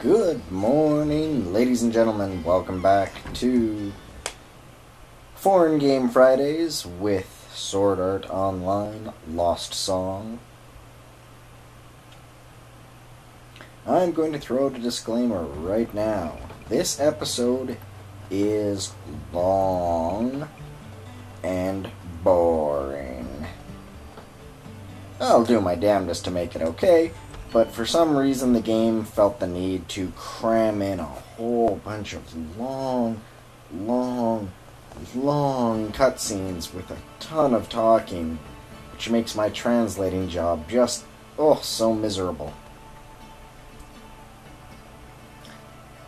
Good morning, ladies and gentlemen. Welcome back to Foreign Game Fridays with Sword Art Online Lost Song. I'm going to throw out a disclaimer right now. This episode is long and boring. I'll do my damnedest to make it okay, but for some reason the game felt the need to cram in a whole bunch of long cutscenes with a ton of talking, which makes my translating job just, so miserable.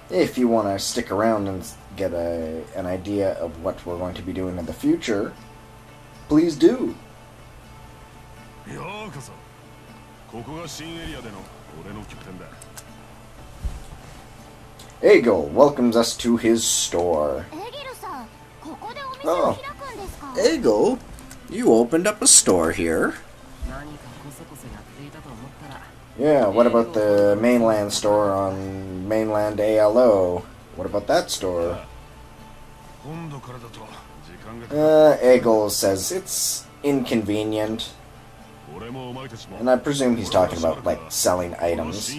If you want to stick around and get an idea of what we're going to be doing in the future, please do. Egil welcomes us to his store. Oh, Egil, you opened up a store here? Yeah, what about the mainland store on mainland ALO? What about that store? Egil says it's inconvenient. And I presume he's talking about, selling items.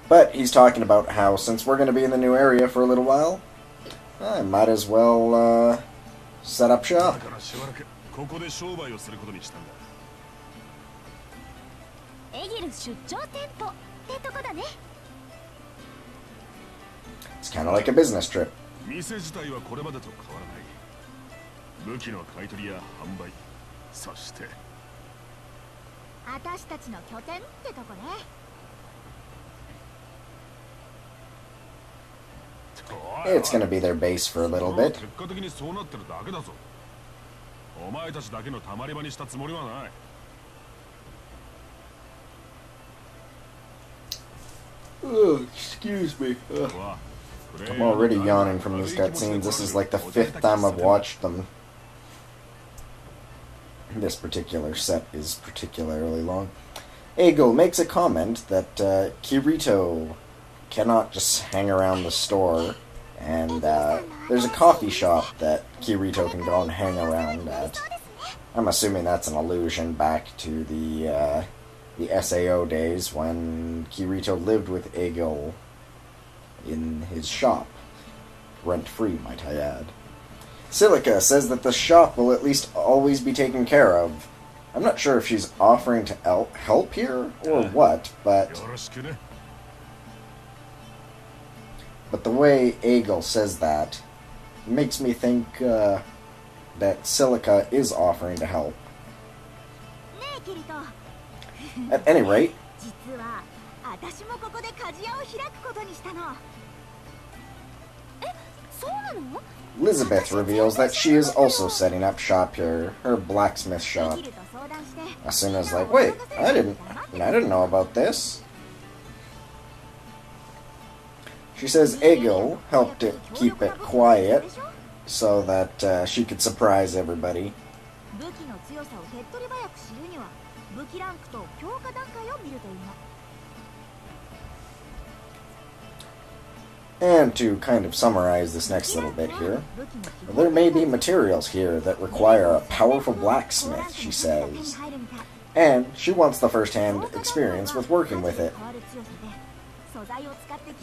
But he's talking about how, since we're going to be in the new area for a little while, I might as well, set up shop. It's kind of like a business trip. It's going to be their base for a little bit. Oh, excuse me. I'm already yawning from these cutscenes. This is like the 5th time I've watched them. This particular set is particularly long. Egil makes a comment that Kirito cannot just hang around the store, and there's a coffee shop that Kirito can go and hang around at. I'm assuming that's an allusion back to the SAO days when Kirito lived with Egil in his shop. Rent-free, might I add. Silica says that the shop will at least always be taken care of. I'm not sure if she's offering to help here or what, but the way Egil says that makes me think that Silica is offering to help. At any rate, Elizabeth reveals that she is also setting up shop here, her blacksmith shop. Asuna's like, wait, I didn't know about this. She says Egil helped it keep it quiet so that she could surprise everybody. And to kind of summarize this next little bit here, there may be materials here that require a powerful blacksmith, she says. And she wants the first-hand experience with working with it.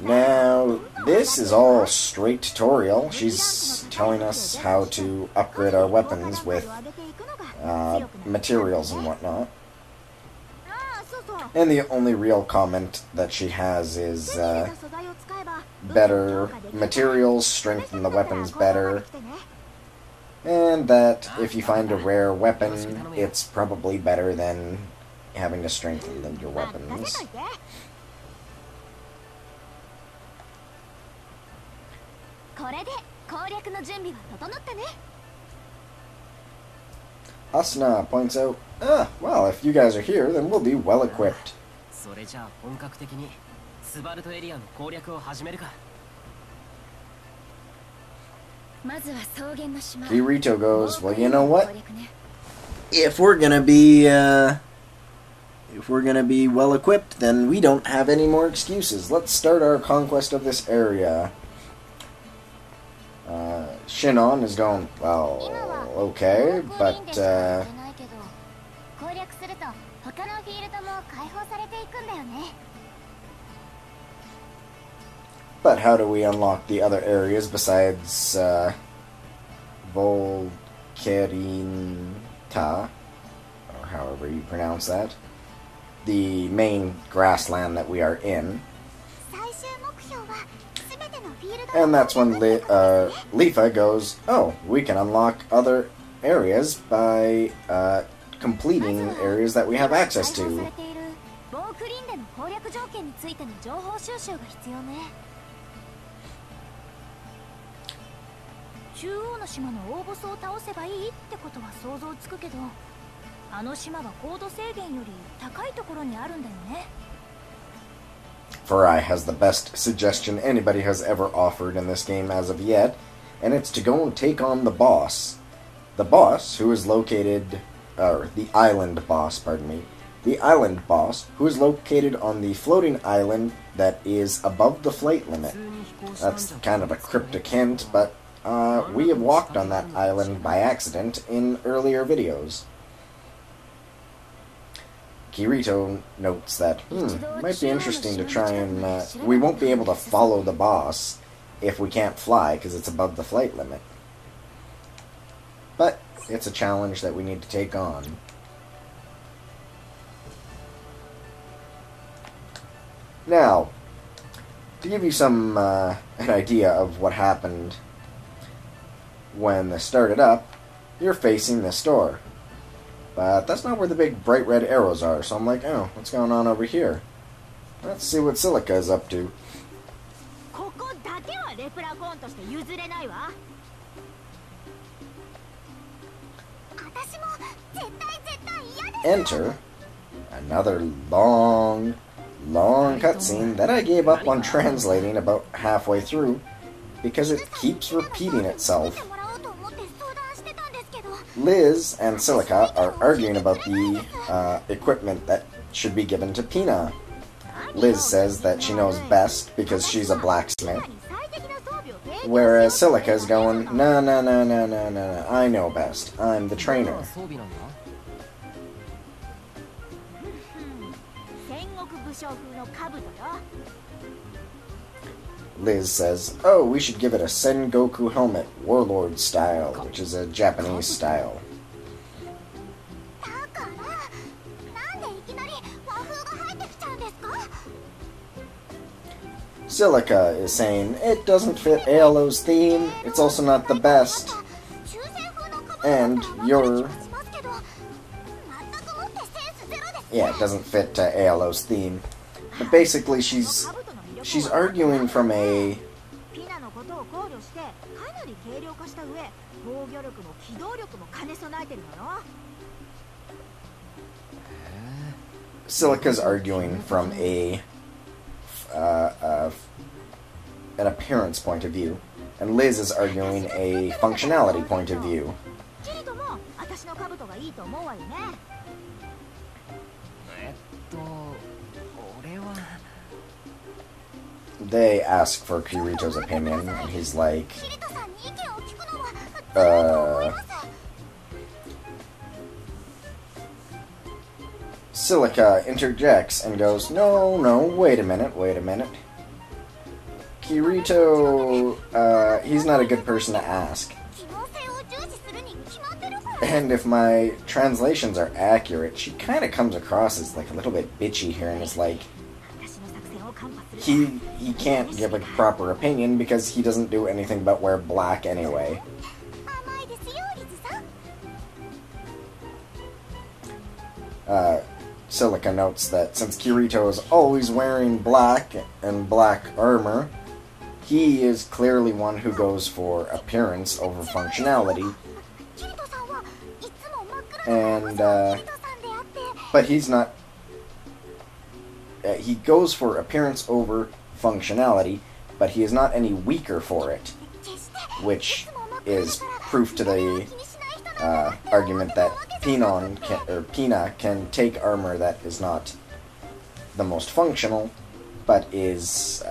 Now, this is all straight tutorial. She's telling us how to upgrade our weapons with materials and whatnot. And the only real comment that she has is better materials strengthen the weapons better, and that if you find a rare weapon, it's probably better than having to strengthen your weapons. Asuna points out, well, if you guys are here, then we'll be well equipped. Kirito goes, well, you know what? If we're gonna be if we're gonna be well equipped, then we don't have any more excuses. Let's start our conquest of this area. Shinon is going, well, okay, but, but how do we unlock the other areas besides, Volkerinta, or however you pronounce that, the main grassland that we are in? And that's when Lifa goes, oh, we can unlock other areas by completing areas that we have access to. Farai has the best suggestion anybody has ever offered in this game as of yet, and it's to go and take on the boss. The boss, who is located, the island boss, pardon me. The island boss, who is located on the floating island that is above the flight limit. That's kind of a cryptic hint, but we have walked on that island by accident in earlier videos. Kirito notes that, might be interesting to try and, we won't be able to follow the boss if we can't fly, because it's above the flight limit. But it's a challenge that we need to take on. Now, to give you some, an idea of what happened when this started up, you're facing this door. But that's not where the big bright red arrows are, so I'm like, oh, what's going on over here? Let's see what Silica is up to. Enter another long cutscene that I gave up on translating about halfway through because it keeps repeating itself. Liz and Silica are arguing about the equipment that should be given to Pina. Liz says that she knows best because she's a blacksmith, whereas Silica is going, no, I know best. I'm the trainer. Liz says, oh, we should give it a Sengoku helmet, warlord style, which is a Japanese style. Silica is saying, it doesn't fit ALO's theme, it's also not the best, and you're... yeah, it doesn't fit ALO's theme. But basically she's arguing from a... Silica's arguing from a... an appearance point of view, and Liz is arguing a functionality point of view. They ask for Kirito's opinion, and he's like, Silica interjects and goes, no, wait a minute. Kirito, he's not a good person to ask. And if my translations are accurate, she kind of comes across as like a little bit bitchy here, and is like, he can't give a proper opinion because he doesn't do anything but wear black anyway. Silica notes that since Kirito is always wearing black and black armor, he is clearly one who goes for appearance over functionality. And, but he's not... he goes for appearance over functionality, but he is not any weaker for it, which is proof to the argument that Pina can take armor that is not the most functional, but is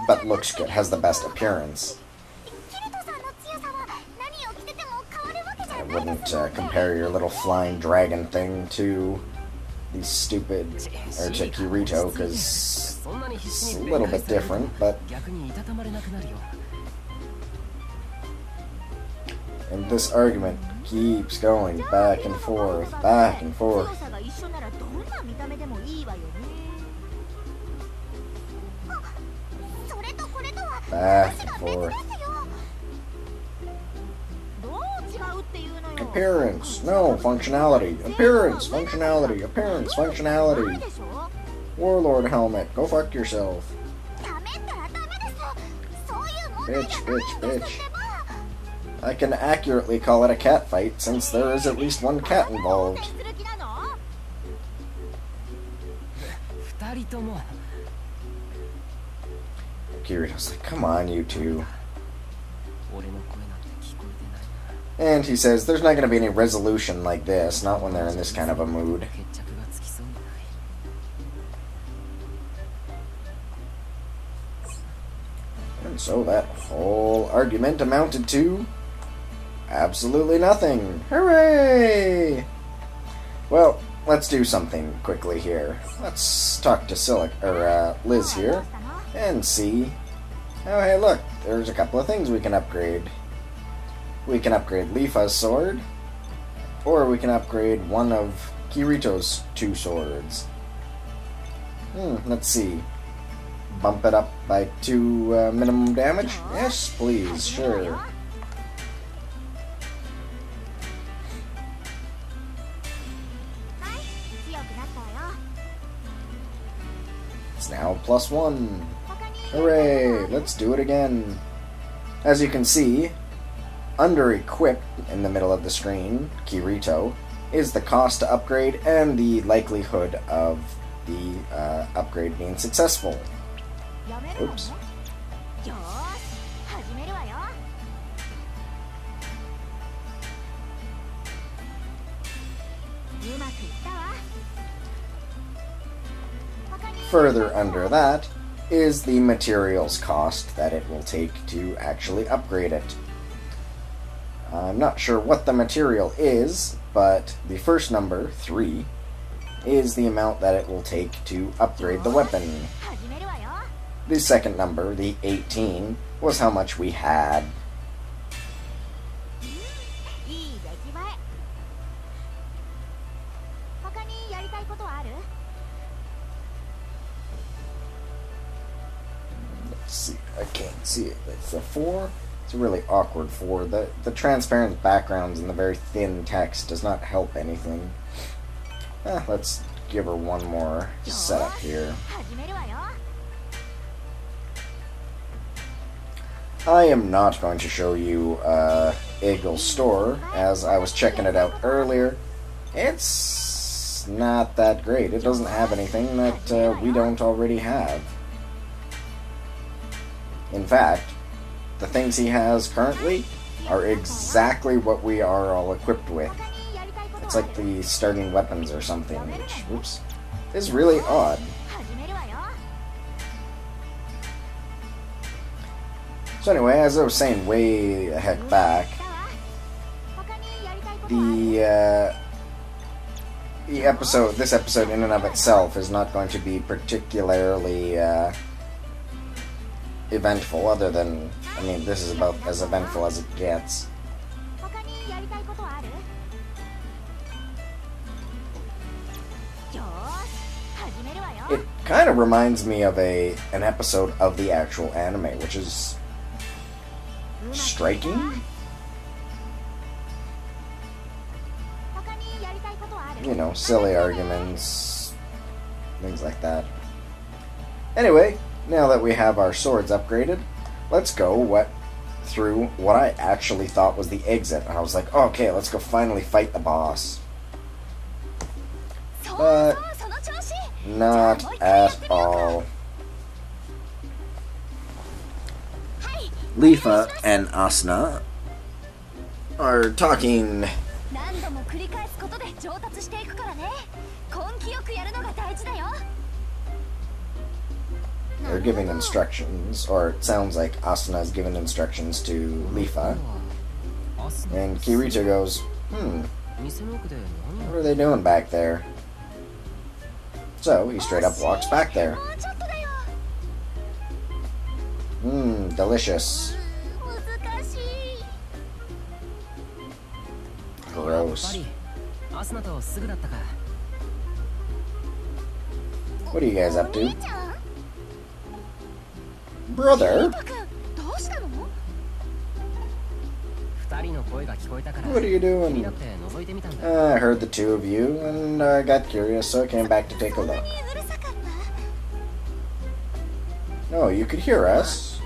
but looks good, has the best appearance. I wouldn't compare your little flying dragon thing to these stupid, or to Kirito, because it's a little bit different, but... And this argument keeps going back and forth, back and forth. Back and forth. Appearance, no, functionality. Appearance, functionality, appearance, functionality. Warlord helmet, go fuck yourself. Bitch, bitch, bitch. I can accurately call it a cat fight, since there is at least one cat involved. Kirito's like, come on, you two. And he says, there's not going to be any resolution like this, not when they're in this kind of a mood. And so that whole argument amounted to absolutely nothing. Hooray! Well, let's do something quickly here. Let's talk to Liz here and see. Oh, hey, look, there's a couple of things we can upgrade. We can upgrade Lifa's sword, or we can upgrade one of Kirito's 2 swords. Let's see. Bump it up by 2 minimum damage? Yes, please, sure. It's now +1. Hooray! Let's do it again. As you can see, under equipped in the middle of the screen, Kirito, is the cost to upgrade and the likelihood of the upgrade being successful. Oops. Further under that is the materials cost that it will take to actually upgrade it. I'm not sure what the material is, but the first number, 3, is the amount that it will take to upgrade the weapon. The second number, the 18, was how much we had. Let's see, I can't see it. It's a 4. It's a really awkward 4. The transparent backgrounds and the very thin text does not help anything. Let's give her one more setup here. I am not going to show you Eagle's store, as I was checking it out earlier. It's not that great. It doesn't have anything that we don't already have. In fact, the things he has currently are exactly what we are all equipped with. It's like the starting weapons or something, which, oops, is really odd. So anyway, as I was saying way the heck back, this episode in and of itself is not going to be particularly eventful, other than, I mean, this is about as eventful as it gets. It kind of reminds me of an episode of the actual anime, which is striking. You know, silly arguments, things like that. Anyway, now that we have our swords upgraded, let's go through what I actually thought was the exit. I was like, oh, okay, let's go finally fight the boss. But not at all. Lifa and Asuna are talking. They're giving instructions, or it sounds like Asuna's giving instructions to Lifa. And Kirito goes, what are they doing back there? So he straight up walks back there. Delicious. Gross. What are you guys up to? Brother? What are you doing? I heard the two of you, and I got curious, so I came back to take a look. Oh, you could hear us?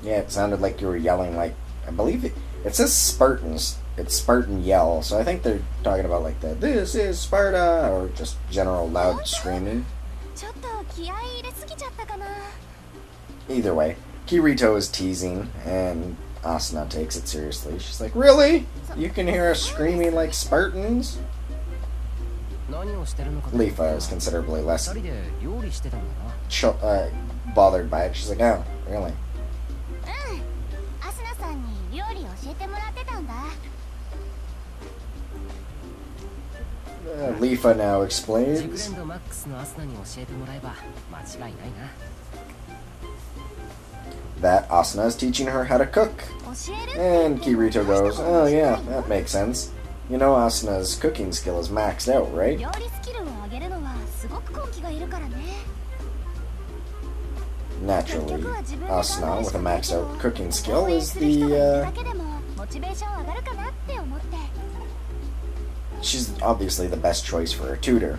Yeah, it sounded like you were yelling like... I believe it says Spartans. It's Spartan yell, so I think they're talking about like the "This is Sparta" or just general loud screaming. Either way, Kirito is teasing, and Asuna takes it seriously. She's like, "Really? You can hear us screaming like Spartans?" Lifa is considerably less bothered by it. She's like, "Oh, really?" Lifa now explains that Asuna is teaching her how to cook. And Kirito goes, "Oh yeah, that makes sense. You know Asuna's cooking skill is maxed out, right?" Naturally, Asuna with a maxed out cooking skill is she's obviously the best choice for a tutor.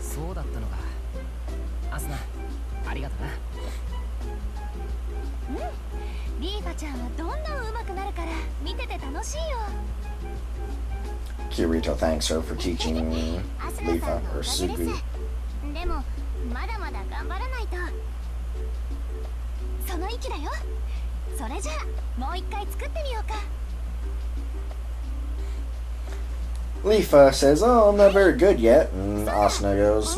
Kirito thanks her for teaching Lifa, or Sugu. Lifa says, "Oh, I'm not very good yet," and Asuna goes,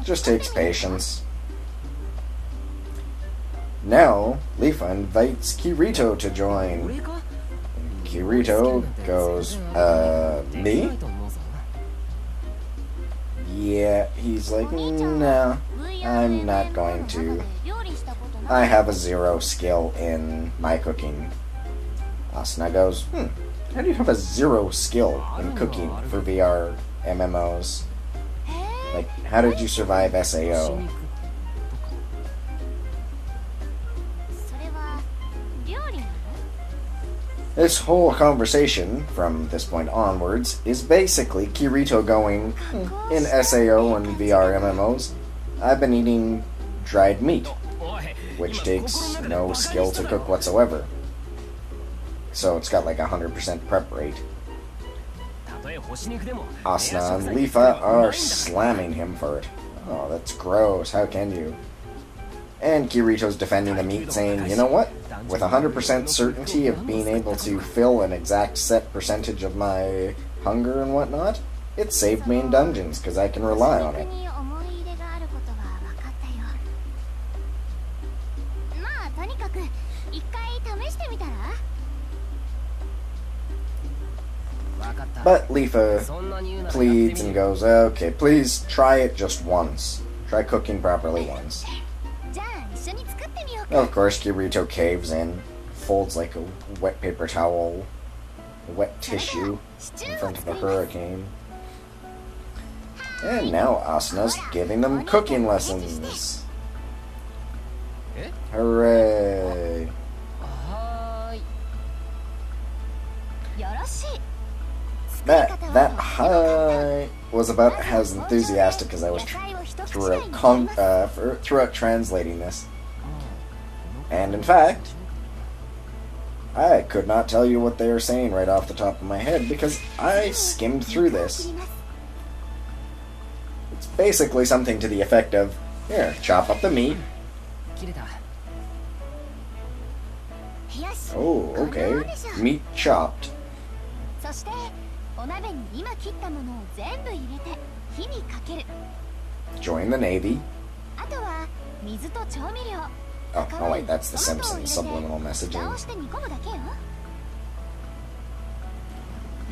"Just takes patience." Now, Lifa invites Kirito to join. Kirito goes, me? Yeah, he's like, "No, I'm not going to. I have a 0 skill in my cooking." Asuna goes, how do you have a 0 skill in cooking for VR MMOs? Like, how did you survive SAO? This whole conversation, from this point onwards, is basically Kirito going, in SAO and VR MMOs, I've been eating dried meat, which takes no skill to cook whatsoever. So it's got like 100% prep rate. Asuna and Lifa are slamming him for it. Oh, that's gross, how can you? And Kirito's defending the meat, saying, you know what? With 100% certainty of being able to fill an exact set percentage of my hunger and whatnot, it saved me in dungeons, because I can rely on it. But Lifa pleads and goes, okay, please try it just once. Try cooking properly once. Of course, Kirito caves in, folds like a wet paper towel, wet tissue, in front of a hurricane. And now Asuna's giving them cooking lessons. Hooray! That hi was about as enthusiastic as I was throughout translating this. And in fact, I could not tell you what they were saying right off the top of my head because I skimmed through this. It's basically something to the effect of, here, chop up the meat. Oh, okay. Meat chopped. そしてお鍋に今切ったものを全部入れて火にかける。 Join the Navy. あとは水と調味料。 Oh, oh wait, that's the Simpsons subliminal messaging. 蓋をして煮込むだけよ。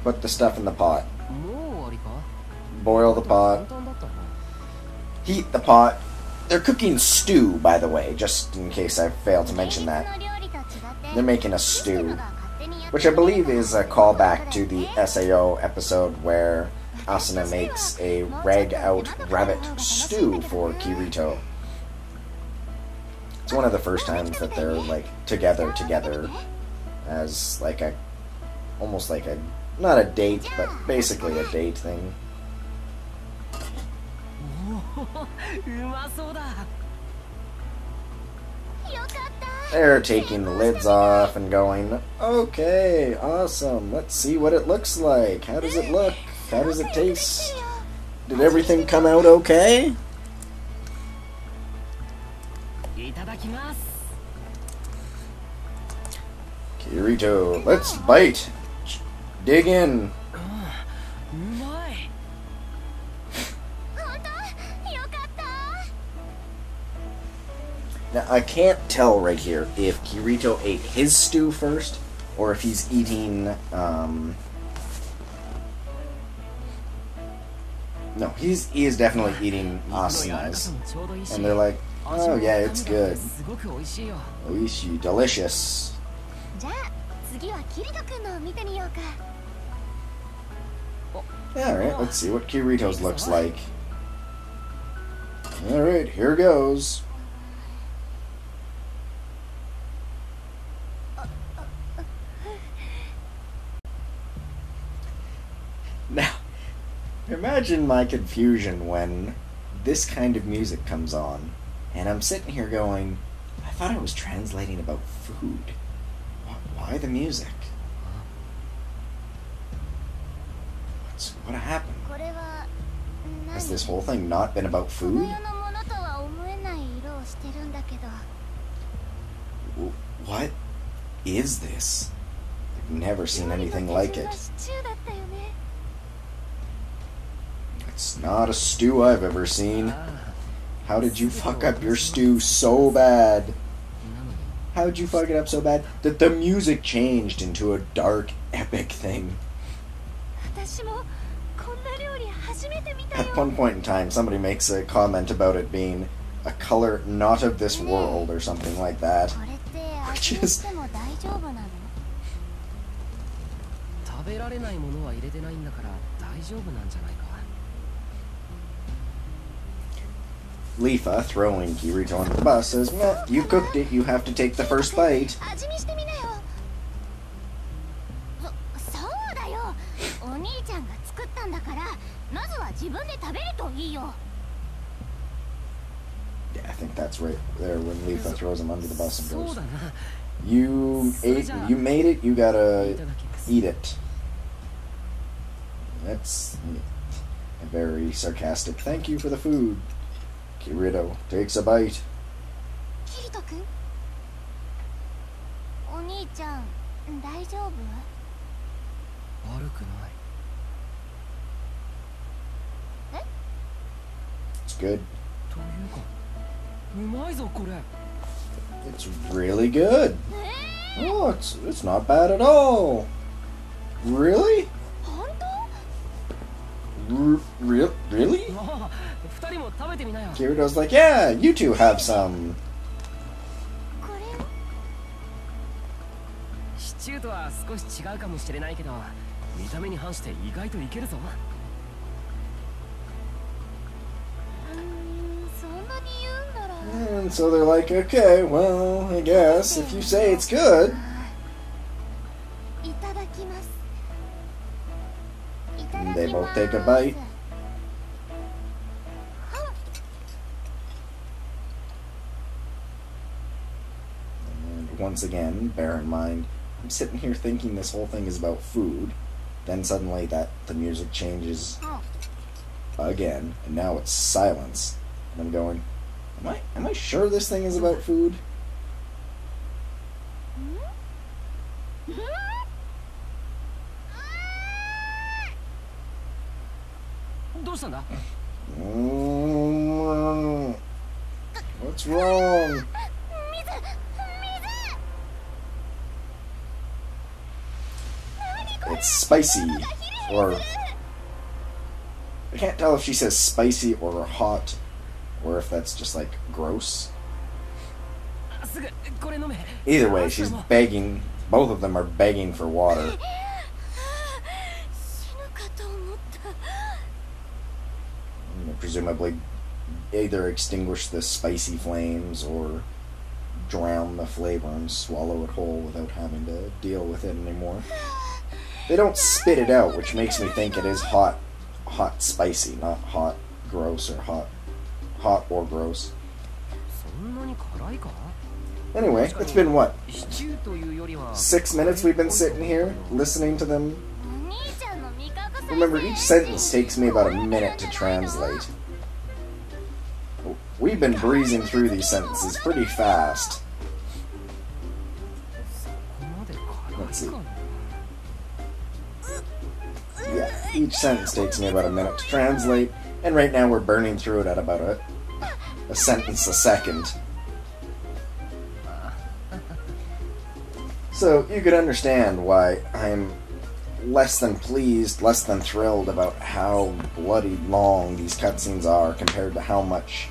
Put the stuff in the pot. もう終わりか？ Boil the pot. 簡単だったな。 Heat the pot. They're cooking stew, by the way, just in case I failed to mention that. They're making a stew, which I believe is a callback to the SAO episode where Asuna makes a rag-out rabbit stew for Kirito. It's one of the first times that they're, like, together, as, like, almost like a, not a date, but basically a date thing. うまそうだ。 They're taking the lids off and going, okay, awesome, let's see what it looks like. How does it look? How does it taste? Did everything come out okay? いただきます。 Kirito, let's bite. Dig in. うまい。 Now, I can't tell right here if Kirito ate his stew first, or if he's eating, No, he is definitely eating Asuna's. And they're like, oh yeah, it's good. Oishii, delicious. Alright, let's see what Kirito's looks like. Alright, here goes. Now, imagine my confusion when this kind of music comes on, and I'm sitting here going, I thought I was translating about food. Why the music? What happened? Has this whole thing not been about food? What is this? I've never seen anything like it. It's not a stew I've ever seen. How did you fuck up your stew so bad? How'd you fuck it up so bad that the music changed into a dark, epic thing? At one point in time, somebody makes a comment about it being a color not of this world or something like that. Which is... Leafa, throwing Kirito under the bus, says, "Meh, you cooked it, you have to take the first bite." Yeah, I think that's right there when Leafa throws him under the bus and goes, you made it, you gotta eat it. That's a very sarcastic thank you for the food. Kirito takes a bite. Kirito-kun? O-兄ちゃん, 大丈夫? 悪くない。 It's good. というか、うまいぞこれ。 It's really good. Oh, it's not bad at all. Really? Really? Kirito's like, yeah, you two have some. シチューとは少し違うかもしれないけど、見た目に反して意外といけるぞ。 And so they're like, okay, well, I guess if you say it's good. And they both take a bite. And once again, bear in mind, I'm sitting here thinking this whole thing is about food. Then suddenly the music changes again, and now it's silence. And I'm going, am I sure this thing is about food? どうしたんだ? What's wrong? It's spicy, or I can't tell if she says spicy or hot, or if that's just like gross. Either way, she's begging, both of them are begging for water. Presumably either extinguish the spicy flames or drown the flavor and swallow it whole without having to deal with it anymore. They don't spit it out, which makes me think it is hot spicy, not hot gross or hot or gross. Anyway, it's been what? 6 minutes we've been sitting here listening to them. Remember, each sentence takes me about a minute to translate. We've been breezing through these sentences pretty fast. Let's see. Yeah, each sentence takes me about a minute to translate, and right now we're burning through it at about a sentence a second. So you could understand why I'm less than pleased, less than thrilled about how bloody long these cutscenes are compared to how much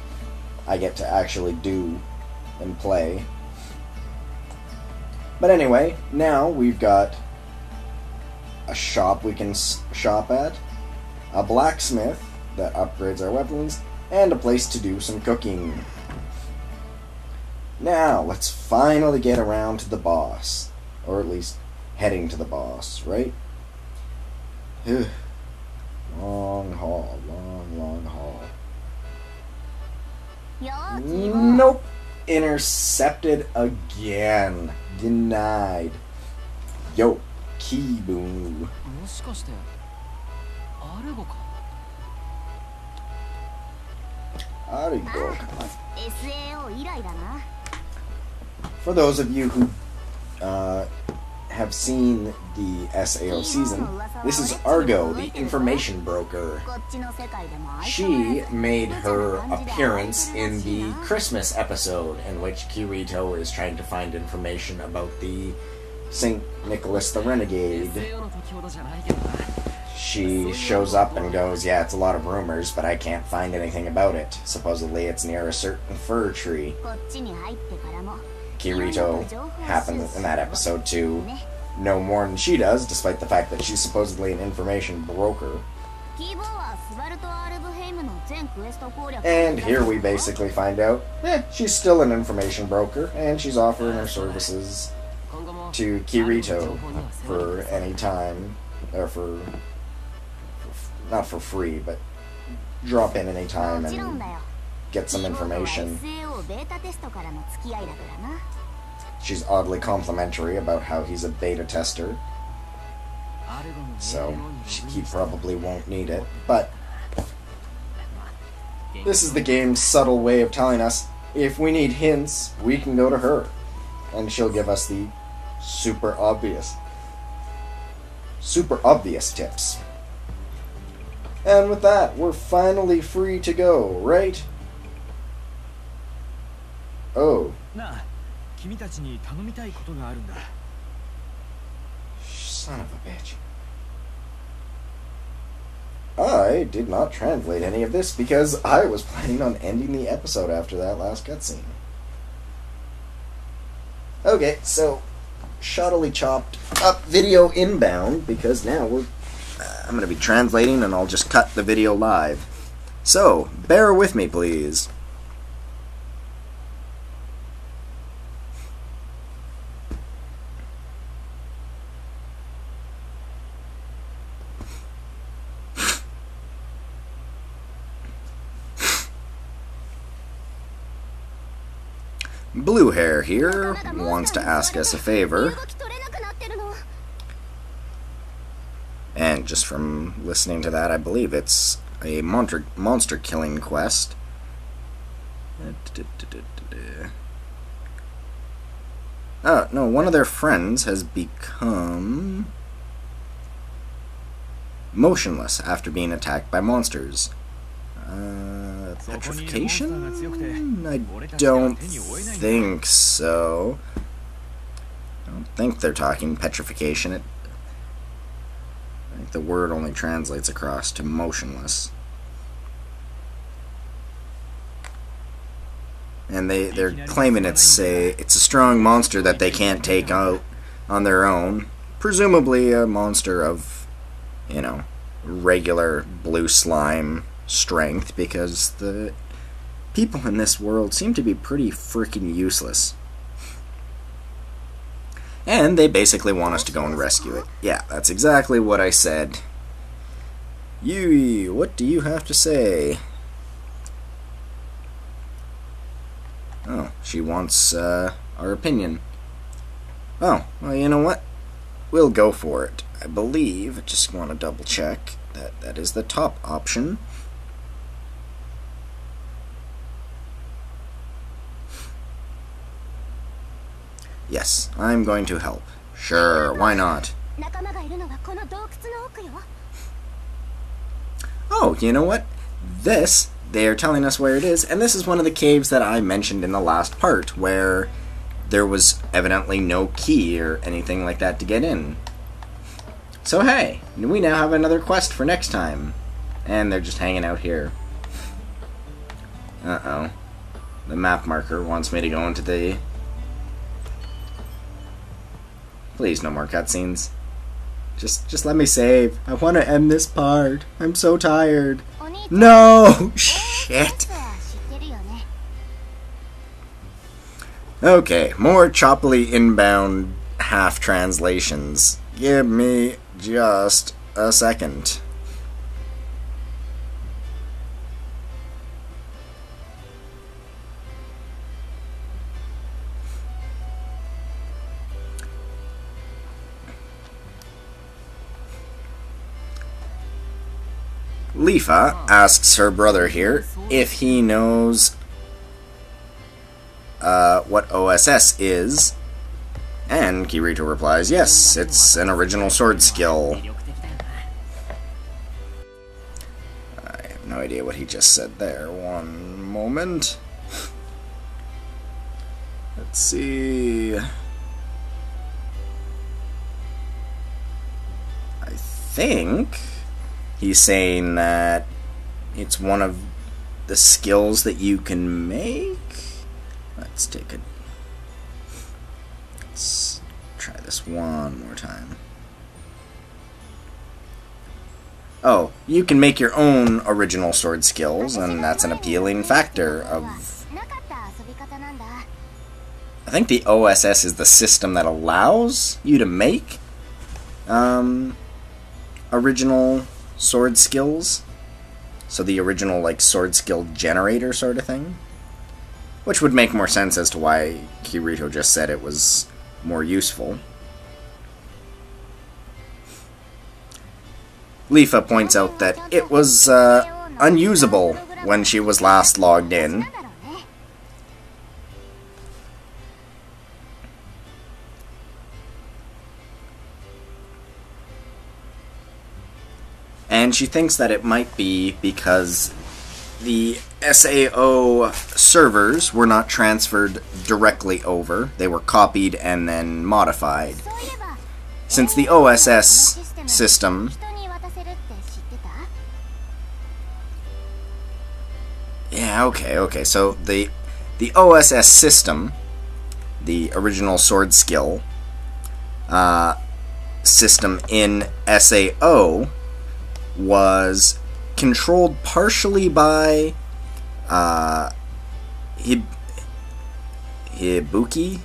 I get to actually do and play. But anyway, now we've got a shop we can shop at, a blacksmith that upgrades our weapons, and a place to do some cooking. Now, let's finally get around to the boss. Or at least heading to the boss, right? Long haul, long haul. Nope. Intercepted again. Denied. Yo, Kibu. Arigo. For those of you who have seen the SAO season, this is Argo, the information broker. She made her appearance in the Christmas episode in which Kirito is trying to find information about the St. Nicholas the Renegade. She shows up and goes, yeah, it's a lot of rumors, but I can't find anything about it. Supposedly it's near a certain fir tree. Kirito happens in that episode to know more than she does, despite the fact that she's supposedly an information broker. And here we basically find out, she's still an information broker, and she's offering her services to Kirito for any time, or for not for free, but drop in any time and get some information. She's oddly complimentary about how he's a beta tester, so he probably won't need it, but this is the game's subtle way of telling us if we need hints, we can go to her, and she'll give us the super obvious tips. And with that, we're finally free to go, right? Oh. Son of a bitch. I did not translate any of this because I was planning on ending the episode after that last cutscene. Okay, so shoddily chopped up video inbound because now I'm going to be translating and I'll just cut the video live. So, bear with me, please. Blue Hair here wants to ask us a favor. And just from listening to that, I believe it's a monster killing quest. Oh, no, one of their friends has become motionless after being attacked by monsters. Petrification? I don't think so. I don't think they're talking petrification. I think the word only translates across to motionless. And they're claiming it's a strong monster that they can't take out on their own. Presumably a monster of, you know, regular blue slime strength, because the people in this world seem to be pretty freaking useless. And they basically want us to go and rescue it. Yeah, that's exactly what I said. Yui, what do you have to say? Oh, she wants our opinion. Oh, well, you know what? We'll go for it. I believe, I just want to double check, that is the top option. Yes, I'm going to help. Sure, why not? Oh, you know what? This, they are telling us where it is, and this is one of the caves that I mentioned in the last part, where there was evidently no key or anything like that to get in. So hey, we now have another quest for next time. And they're just hanging out here. Uh-oh. The map marker wants me to go into the... Please, no more cutscenes. Just let me save. I want to end this part. I'm so tired. No! Shit! Okay, more choppily inbound half translations. Give me just a second. Lifa asks her brother here if he knows what OSS is, and Kirito replies, yes, it's an original sword skill. I have no idea what he just said there. One moment. Let's see. I think he's saying that it's one of the skills that you can make. Let's try this one more time. Oh, you can make your own original sword skills, and that's an appealing factor of... I think the OSS is the system that allows you to make original sword skills. So the original, like, sword skill generator sort of thing. Which would make more sense as to why Kirito just said it was more useful. Lifa points out that it was unusable when she was last logged in. And she thinks that it might be because the SAO servers were not transferred directly over. They were copied and then modified. Since the OSS system... Yeah, okay. So the OSS system, the original sword skill system in SAO, was controlled partially by Hibuki.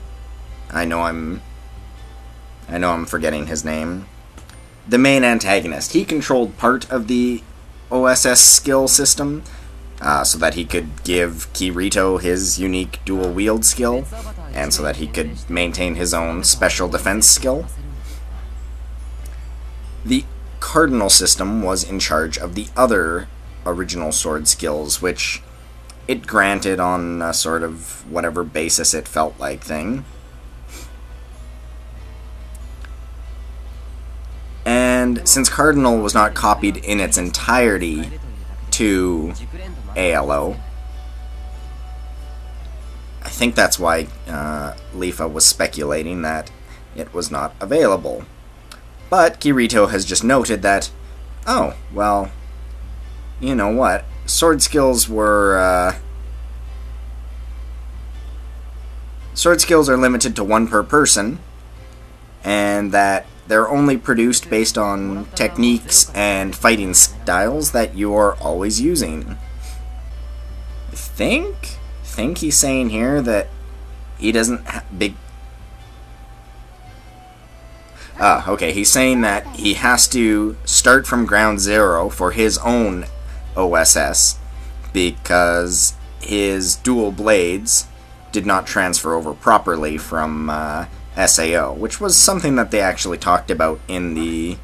I know I'm forgetting his name. The main antagonist. He controlled part of the OSS skill system, so that he could give Kirito his unique dual wield skill, and so that he could maintain his own special defense skill. The Cardinal system was in charge of the other original sword skills, which it granted on a sort of whatever basis it felt like thing. since Cardinal was not copied in its entirety to ALO, I think that's why Leafa was speculating that it was not available. But Kirito has just noted that, oh, well, you know what, sword skills are limited to 1 per person, and that they're only produced based on techniques and fighting styles that you're always using. I think he's saying here that he doesn't okay, he's saying that he has to start from ground zero for his own OSS because his dual blades did not transfer over properly from SAO, which was something that they actually talked about in the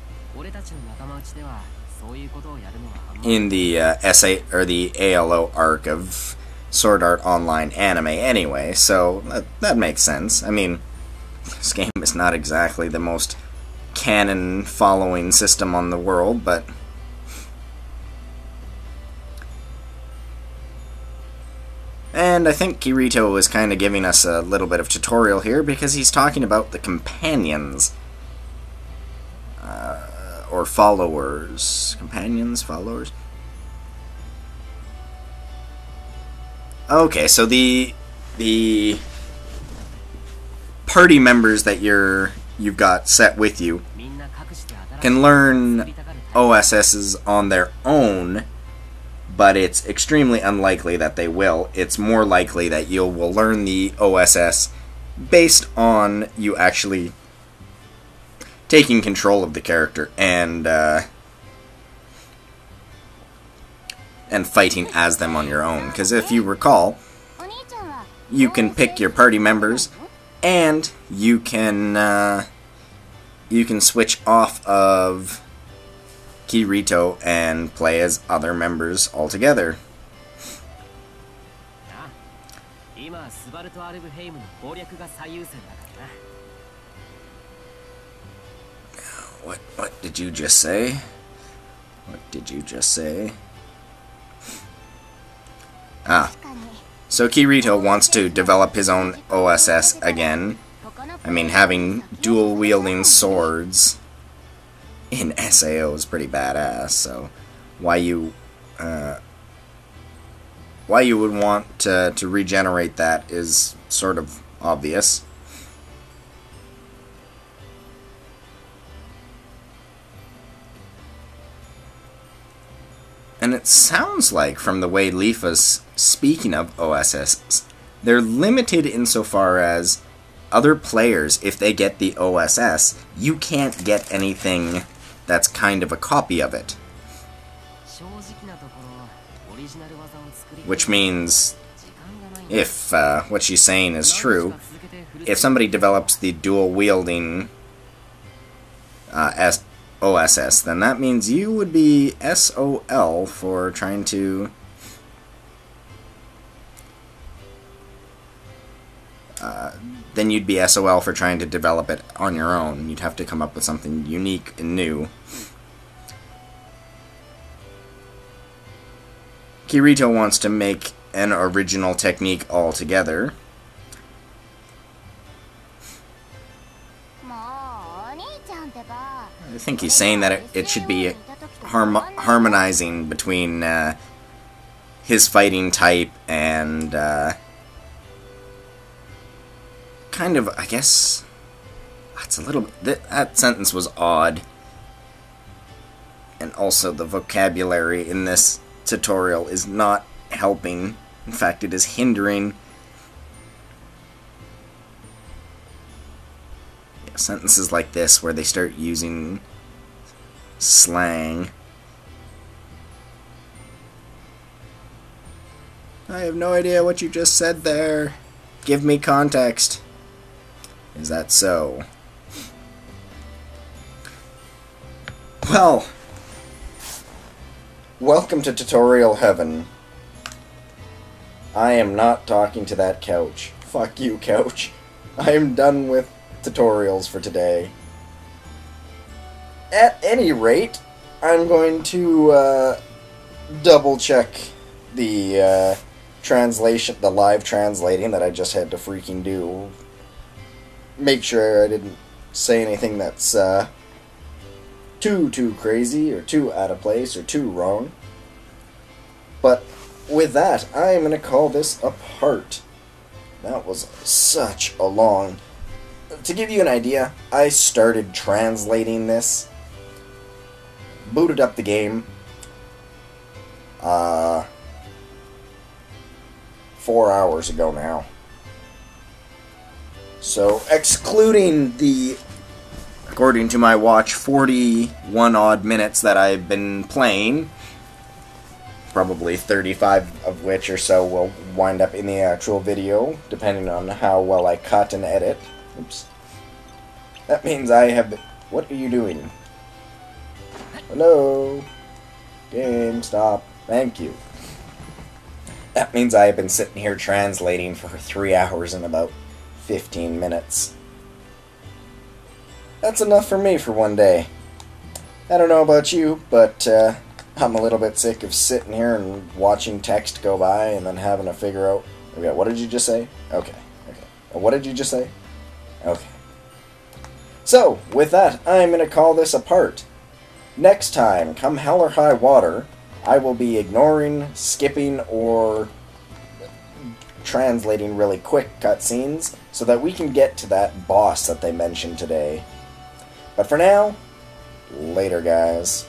SA or the ALO arc of Sword Art Online anime anyway, so that makes sense. I mean, this game is not exactly the most canon following system on the world, but and I think Kirito is kind of giving us a little bit of tutorial here because he's talking about the companions or followers. Companions, followers. Okay, so the party members that you've got set with you can learn OSSs on their own, but it's extremely unlikely that they will. It's more likely that you will learn the OSS based on you actually taking control of the character and fighting as them on your own. Because if you recall, you can pick your party members, and you can switch off of Kirito and play as other members altogether. What did you just say? What did you just say? So Kirito wants to develop his own OSS again. I mean, having dual-wielding swords in SAO is pretty badass, so why you would want to regenerate that is sort of obvious. And it sounds like, from the way Leafa's speaking of OSS, they're limited insofar as other players, if they get the OSS, you can't get anything that's kind of a copy of it. Which means, if what she's saying is true, if somebody develops the dual-wielding OSS, then that means you would be SOL for trying to then you'd be SOL for trying to develop it on your own. You'd have to come up with something unique and new. Kirito wants to make an original technique altogether. I think he's saying that it should be harmonizing between his fighting type and kind of, I guess, that's a little, that sentence was odd. And also the vocabulary in this tutorial is not helping. In fact, it is hindering. Sentences like this where they start using slang. I have no idea what you just said there. Give me context. Is that so? Well, welcome to tutorial heaven. I am not talking to that couch. Fuck you, couch. I am done with tutorials for today. at any rate, I'm going to double check the translation, the live translating that I just had to freaking do. Make sure I didn't say anything that's too crazy or too out of place or too wrong. But with that, I'm going to call this a part. That was such a long... To give you an idea, I started translating this, booted up the game 4 hours ago now. So, excluding the, according to my watch, 41 odd minutes that I've been playing, probably 35 of which or so will wind up in the actual video, depending on how well I cut and edit. Oops. That means I have... What are you doing? Hello? Game, stop. Thank you. That means I have been sitting here translating for 3 hours and about 15 minutes. That's enough for me for one day. I don't know about you, but I'm a little bit sick of sitting here and watching text go by and then having to figure out... Okay, what did you just say? Okay. What did you just say? Okay. So, with that, I'm going to call this a part. Next time, come hell or high water, I will be ignoring, skipping, or translating really quick cutscenes so that we can get to that boss that they mentioned today. But for now, later guys.